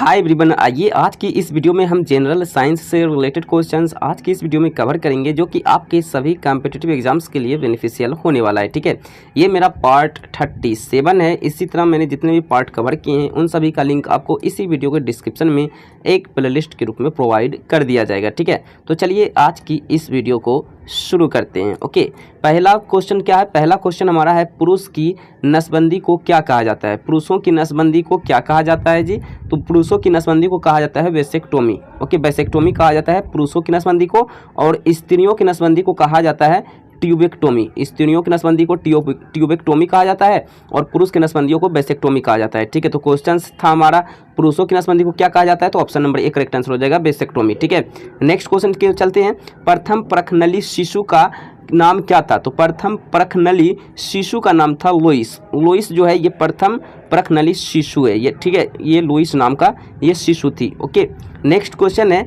Hi everyone, आइए आज की इस वीडियो में हम जनरल साइंस से रिलेटेड क्वेश्चंस आज की इस वीडियो में कवर करेंगे जो कि आपके सभी कॉम्पिटिटिव एग्जाम्स के लिए बेनिफिशियल होने वाला है। ठीक है, ये मेरा पार्ट 37 है। इसी तरह मैंने जितने भी पार्ट कवर किए हैं उन सभी का लिंक आपको इसी वीडियो के डिस्क्रिप्शन में एक प्लेलिस्ट के रूप में प्रोवाइड कर दिया जाएगा। ठीक है, तो चलिए आज की इस वीडियो को शुरू करते हैं। ओके, पहला क्वेश्चन क्या है? पहला क्वेश्चन हमारा है, पुरुष की नसबंदी को क्या कहा जाता है? पुरुषों की नसबंदी को क्या कहा जाता है जी? तो पुरुषों की नसबंदी को कहा जाता है वेसेक्टोमी। ओके, वेसेक्टोमी कहा जाता है पुरुषों की नसबंदी को, और स्त्रियों की नसबंदी को कहा जाता है ट्यूबेक्टोमी। स्त्रियों की नसबंदी को ट्यूबेक्टोमी कहा जाता है और पुरुष की नसबंदियों को वेसेक्टोमी कहा जाता है। ठीक है, तो क्वेश्चन था हमारा, पुरुषों की नसबंदी को क्या कहा जाता है? तो ऑप्शन नंबर 1 करेक्ट आंसर हो जाएगा, वेसेक्टोमी। ठीक है, नेक्स्ट क्वेश्चन के चलते हैं। प्रथम परखनली शिशु का नाम क्या था? तो प्रथम परखनली शिशु का नाम था लुइस। लुइस जो है ये प्रथम परखनली शिशु है ये। ठीक है, ये लुइस नाम का ये शिशु थी। ओके, नेक्स्ट क्वेश्चन है,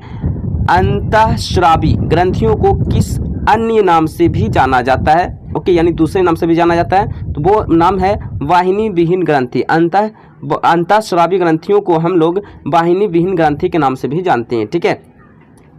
अंतःस्रावी ग्रंथियों को किस अन्य नाम से भी जाना जाता है? ओके, यानी दूसरे नाम से भी जाना जाता है, तो वो नाम है वाहिनी विहीन ग्रंथि। अंतःस्रावी ग्रंथियों को हम लोग वाहिनी विहीन ग्रंथि के नाम से भी जानते हैं। ठीक है,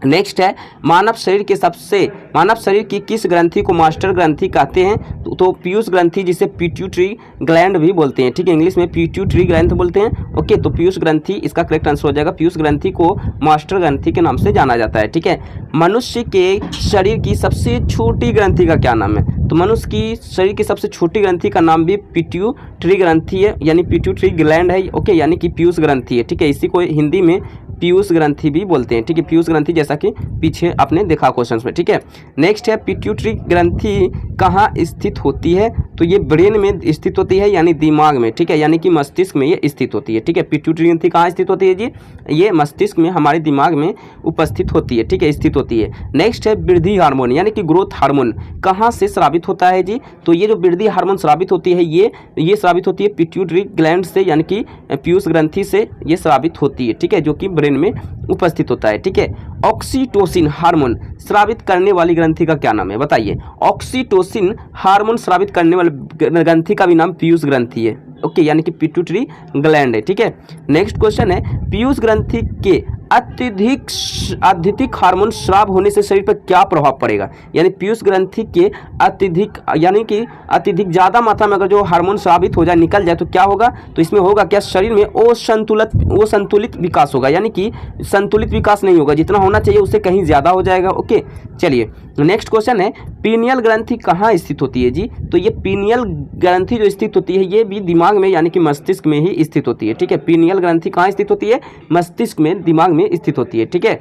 नेक्स्ट है, मानव शरीर की किस ग्रंथि को मास्टर ग्रंथि कहते हैं? तो पीयूष ग्रंथि, जिसे पिट्यूटरी ग्लैंड भी बोलते हैं। ठीक है, इंग्लिश में पिट्यूटरी ग्लैंड बोलते हैं। ओके, तो पीयूष ग्रंथि इसका करेक्ट आंसर हो जाएगा। पीयूष ग्रंथि को मास्टर ग्रंथि के नाम से जाना जाता है। ठीक है, मनुष्य के शरीर की सबसे छोटी ग्रंथि का क्या नाम है? तो मनुष्य की शरीर की सबसे छोटी ग्रंथि का नाम भी पिट्यूटरी ग्रंथि है, यानी पिट्यूटरी ग्लैंड है। ओके, यानी कि पीयूष ग्रंथि है। ठीक है, इसी को हिंदी में पीयूष ग्रंथि भी बोलते हैं। ठीक है, पीयूष ग्रंथि, जैसा कि पीछे आपने देखा क्वेश्चंस में। ठीक है, नेक्स्ट है, पिट्यूटरी ग्रंथि कहाँ स्थित होती है? तो ये ब्रेन में स्थित होती है, यानी दिमाग में। ठीक है, यानी कि मस्तिष्क में ये स्थित होती है। ठीक है, पिट्यूटरी ग्रंथि कहाँ स्थित होती है जी? ये मस्तिष्क में, हमारे दिमाग में उपस्थित होती है। ठीक है, स्थित होती है। नेक्स्ट है, वृद्धि हार्मोन यानी कि ग्रोथ हार्मोन कहाँ से स्रावित होता है जी? तो ये जो वृद्धि हार्मोन स्रावित होती है ये स्रावित होती है पिट्यूटरी ग्लैंड से, यानी कि पीयूष ग्रंथि से ये स्रावित होती है। ठीक है, जो कि ब्रेन में उपस्थित होता है। ठीक है, ऑक्सीटोसिन हार्मोन स्रावित करने वाली ग्रंथि का क्या नाम है? बताइए। ऑक्सीटोसिन हार्मोन स्रावित करने वाली ग्रंथि का भी नाम पीयूष ग्रंथि है। ओके, यानी कि पिट्यूटरी ग्लैंड है। ठीक है, नेक्स्ट क्वेश्चन है, पीयूष ग्रंथि के अत्यधिक हार्मोन स्राव होने से शरीर पर क्या प्रभाव पड़ेगा? यानी पीयूष ग्रंथि के अत्यधिक ज्यादा मात्रा में अगर जो हार्मोन स्रावित हो जाए, निकल जाए, तो क्या होगा? तो इसमें होगा क्या? शरीर में असंतुलित विकास होगा, यानी कि संतुलित विकास नहीं होगा, जितना होना चाहिए उससे कहीं ज्यादा हो जाएगा। ओके, चलिए नेक्स्ट क्वेश्चन है, पीनियल ग्रंथि कहाँ स्थित होती है जी? तो ये पीनियल ग्रंथि जो स्थित होती है ये भी दिमाग में, यानी कि मस्तिष्क में ही स्थित होती है। ठीक है, पीनियल ग्रंथि कहाँ स्थित होती है? मस्तिष्क में, दिमाग में स्थित होती है। ठीक है,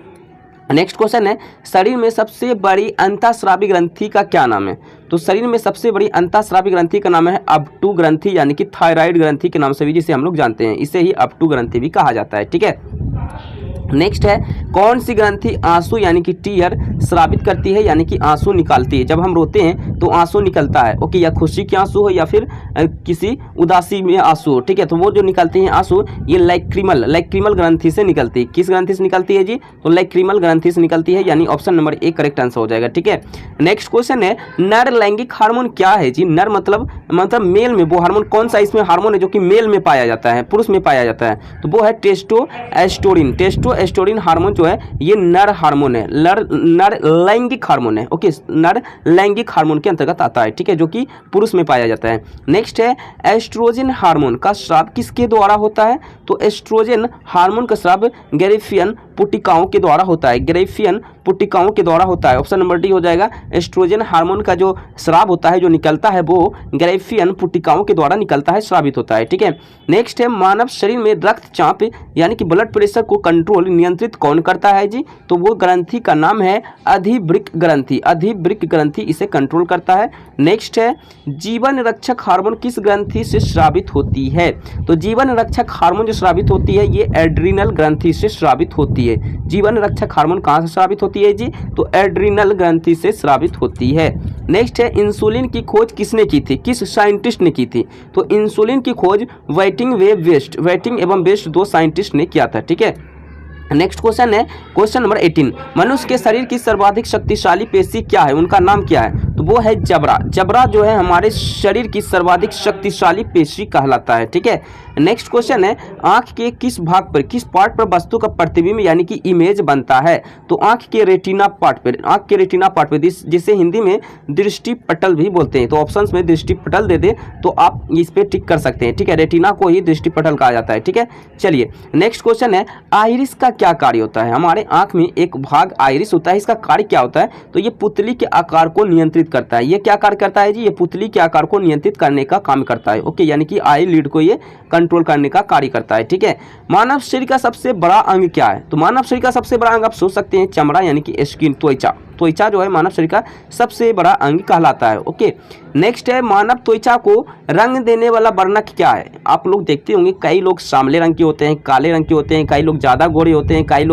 नेक्स्ट क्वेश्चन है, शरीर में सबसे बड़ी अंतःस्रावी ग्रंथि का क्या नाम है? तो शरीर में सबसे बड़ी अंतःस्रावी ग्रंथि का नाम है अबटू ग्रंथि, यानी कि थायराइड ग्रंथि के नाम से भी जिसे हम लोग जानते हैं, इसे ही अबटू ग्रंथि भी कहा जाता है। ठीक है, नेक्स्ट है, कौन सी ग्रंथि आंसू यानी कि टीयर स्रावित करती है, यानी कि आंसू निकालती है? जब हम रोते हैं तो आंसू निकलता है। ओके, या खुशी के आंसू हो या फिर किसी उदासी में आंसू हो। ठीक है, तो वो जो निकलती हैं आंसू, ये लैक्रिमल ग्रंथि से निकलती है। किस ग्रंथि से निकलती है जी? तो लैक्रिमल ग्रंथि से निकलती है, यानी ऑप्शन नंबर 1 करेक्ट आंसर हो जाएगा। ठीक है, नेक्स्ट क्वेश्चन है, नर लैंगिक हार्मोन क्या है जी? नर मतलब मेल में वो हार्मोन कौन सा इसमें हार्मोन है जो कि मेल में पाया जाता है, पुरुष में पाया जाता है? तो वो है टेस्टोस्टेरोन। टेस्टोस्टेरोन हार्मोन जो है ये नर हार्मोन है, नर लैंगिक हार्मोन है। ओके, नर लैंगिक हार्मोन के अंतर्गत आता है। ठीक है, जो कि पुरुष में पाया जाता है। नेक्स्ट है, एस्ट्रोजन हार्मोन का स्राव किसके द्वारा होता है? तो एस्ट्रोजन हार्मोन का स्राव ग्रेफियन पुटिकाओं के द्वारा होता है। ग्रेफियन पुटिकाओं के द्वारा होता है, ऑप्शन नंबर डी हो जाएगा। एस्ट्रोजन हार्मोन का जो स्राव होता है, जो निकलता है, वो ग्रेफियन पुटिकाओं के द्वारा निकलता है, स्रावित होता है। ठीक है, नेक्स्ट है, मानव शरीर में रक्तचाप यानी कि ब्लड प्रेशर को कंट्रोल नियंत्रित कौन करता है जी? तो वो ग्रंथि का नाम है अधिवृक्क ग्रंथि। अधिवृक्क ग्रंथि इसे कंट्रोल करता है। नेक्स्ट है, जीवन रक्षक हार्मोन किस ग्रंथि से स्रावित होती है? तो जीवन रक्षक हार्मोन जो स्रावित होती है ये एड्रिनल ग्रंथि से स्रावित होती है। जीवन रक्षक हार्मोन कहाँ से स्रावित होती है जी? तो एड्रिनल ग्रंथि से स्रावित होती है। नेक्स्ट है, इंसुलिन की खोज किसने की थी? किस साइंटिस्ट ने की थी? तो इंसुलिन की खोज वेटिंग एवं वेस्ट 2 साइंटिस्ट ने किया था। ठीक है, नेक्स्ट क्वेश्चन है क्वेश्चन नंबर 18। मनुष्य के शरीर की सर्वाधिक शक्तिशाली पेशी क्या है, उनका नाम क्या है? तो तो वो है जबड़ा। जबड़ा जो है हमारे शरीर की सर्वाधिक शक्तिशाली पेशी कहलाता है, ठीक है। नेक्स्ट क्वेश्चन है, आंख के किस भाग पर, किस पार्ट पर वस्तु का प्रतिबिंब यानी कि इमेज बनता है? तो आंख के रेटिना पार्ट पर, आंख के रेटिना पार्ट पर, जिसे हिंदी में दृष्टि पटल भी बोलते हैं। तो ऑप्शंस में दृष्टि पटल दे दे तो आप इस पे टिक कर सकते हैं, ठीक है। रेटिना को ही दृष्टि पटल कहा जाता है, ठीक है। चलिए नेक्स्ट क्वेश्चन है, आइरिस का क्या कार्य होता है? हमारे आंख में एक भाग आइरिस होता है, इसका कार्य क्या होता है? तो ये पुतली के आकार को नियंत्रित करता है। ये क्या कार्य करता है जी? ये पुतली के आकार को नियंत्रित करने का काम करता है, ओके, यानी कि आई लीड को ये कंट्रोल करने का कार्य करता है, ठीक है। मानव शरीर का सबसे बड़ा अंग क्या है? तो मानव शरीर का सबसे बड़ा अंग आप सोच सकते हैं चमड़ा यानी कि स्किन, त्वचा। त्वचा जो है मानव शरीर का सबसे बड़ा अंग कहलाता है, ओके। नेक्स्ट है, मानव त्वचा को रंग देने वाला वर्णक क्या है? आप लोग देखते होंगे कई लोग सांवले रंग के होते हैं, काले रंग के होते हैं, कई लोग ज़्यादा गोरे होते हैं, कई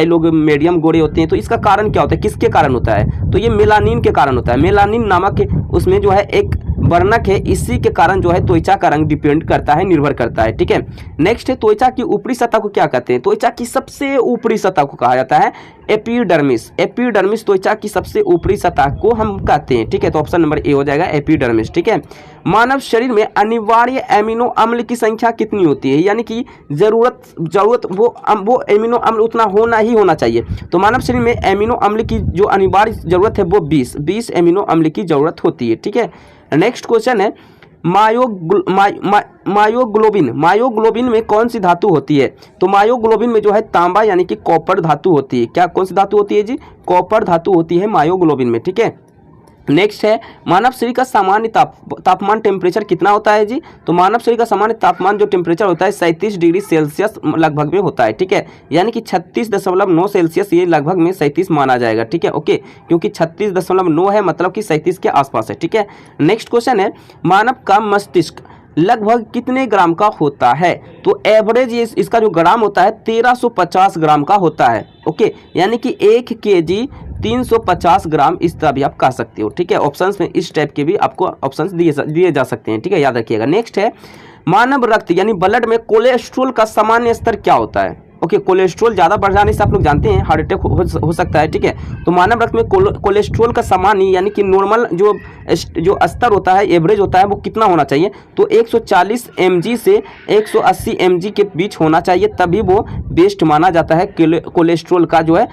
लोग मीडियम गोरे होते हैं। तो इसका कारण क्या होता है, किसके कारण होता है? तो ये मेलानिन के कारण होता है। मेलानिन नामक उसमें जो है एक वर्णक है, इसी के कारण जो है त्वचा का रंग डिपेंड करता है, निर्भर करता है, ठीक है। नेक्स्ट है, त्वचा की ऊपरी सतह को क्या कहते हैं? त्वचा की सबसे ऊपरी सतह को कहा जाता है एपिडर्मिस। एपिडर्मिस त्वचा की सबसे ऊपरी सतह को हम कहते हैं, ठीक है। तो ऑप्शन नंबर ए हो जाएगा एपिडर्मिस, ठीक है। मानव शरीर में अनिवार्य एमिनो अम्ल की संख्या कितनी होती है? यानी कि जरूरत वो एमिनो अम्ल उतना होना चाहिए। तो मानव शरीर में एमिनो अम्ल की जो अनिवार्य जरूरत है वो 20 एमिनो अम्ल की जरूरत होती है, ठीक है। नेक्स्ट क्वेश्चन है, मायोग्लोबिन में कौन सी धातु होती है? तो मायोग्लोबिन में जो है तांबा यानी कि कॉपर धातु होती है। क्या कौन सी धातु होती है जी? कॉपर धातु होती है मायोग्लोबिन में, ठीक है। नेक्स्ट है, मानव शरीर का सामान्य तापमान टेम्परेचर कितना होता है जी? तो मानव शरीर का सामान्य तापमान जो टेम्परेचर होता है 37 डिग्री सेल्सियस लगभग में होता है, ठीक है। यानी कि 36.9 सेल्सियस ये लगभग में 37 माना जाएगा, ठीक है, ओके, क्योंकि 36.9 है मतलब कि 37 के आसपास है, ठीक है। नेक्स्ट क्वेश्चन है, मानव का मस्तिष्क लगभग कितने ग्राम का होता है? तो एवरेज इसका जो ग्राम होता है 1350 ग्राम का होता है, ओके, यानी कि 1 kg 350 ग्राम, इस तरह भी आप कह सकते हो, ठीक है। ऑप्शंस में इस टाइप के भी आपको ऑप्शंस दिए जा सकते हैं, ठीक है, याद रखिएगा। नेक्स्ट है, मानव रक्त यानी ब्लड में कोलेस्ट्रॉल का सामान्य स्तर क्या होता है? ओके, कोलेस्ट्रॉल ज़्यादा बढ़ जाने से आप लोग जानते हैं हार्ट अटैक हो सकता है, ठीक है। तो मानव रक्त में कोलेस्ट्रॉल का सामान्य यानी कि नॉर्मल जो स्तर होता है, एवरेज होता है, वो कितना होना चाहिए? तो 140 mg से 180 mg के बीच होना चाहिए, तभी वो बेस्ट माना जाता है कोलेस्ट्रॉल का जो है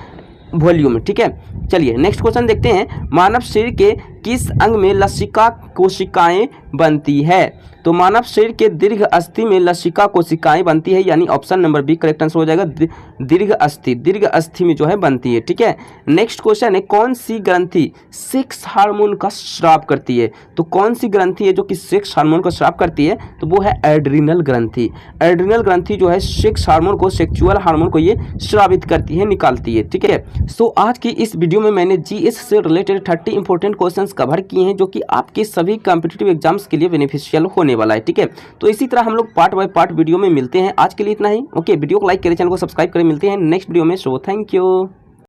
वॉल्यूम, ठीक है। चलिए नेक्स्ट क्वेश्चन देखते हैं, मानव शरीर के किस अंग में लसिका कोशिकाएं बनती है? तो मानव शरीर के दीर्घ अस्थि में लसिका कोशिकाएं बनती है, यानी option number B correct answer हो जाएगा। दीर्घ अस्थि में जो है बनती है, ठीक है। नेक्स्ट क्वेश्चन है, कौन सी ग्रंथि सेक्स हार्मोन का स्राव करती है? तो कौन सी ग्रंथि है जो कि सेक्स हार्मोन का स्राव करती है? तो वो है एड्रिनल ग्रंथि। एड्रिनल ग्रंथि जो है सेक्स हार्मोन को, सेक्सुअल हार्मोन को ये स्रावित करती है, निकालती है, ठीक है। सो आज की इस वीडियो में मैंने जीएस से रिलेटेड 30 इंपॉर्टेंट क्वेश्चंस कवर किए हैं जो कि आपके सभी कॉम्पिटिटिव एग्जाम्स के लिए बेनिफिशियल होने वाला है, ठीक है। तो इसी तरह हम लोग पार्ट बाय पार्ट वीडियो में मिलते हैं। आज के लिए इतना ही, ओके। वीडियो को लाइक करें, चैनल को सब्सक्राइब करें। मिलते हैं नेक्स्ट वीडियो में। So thank you.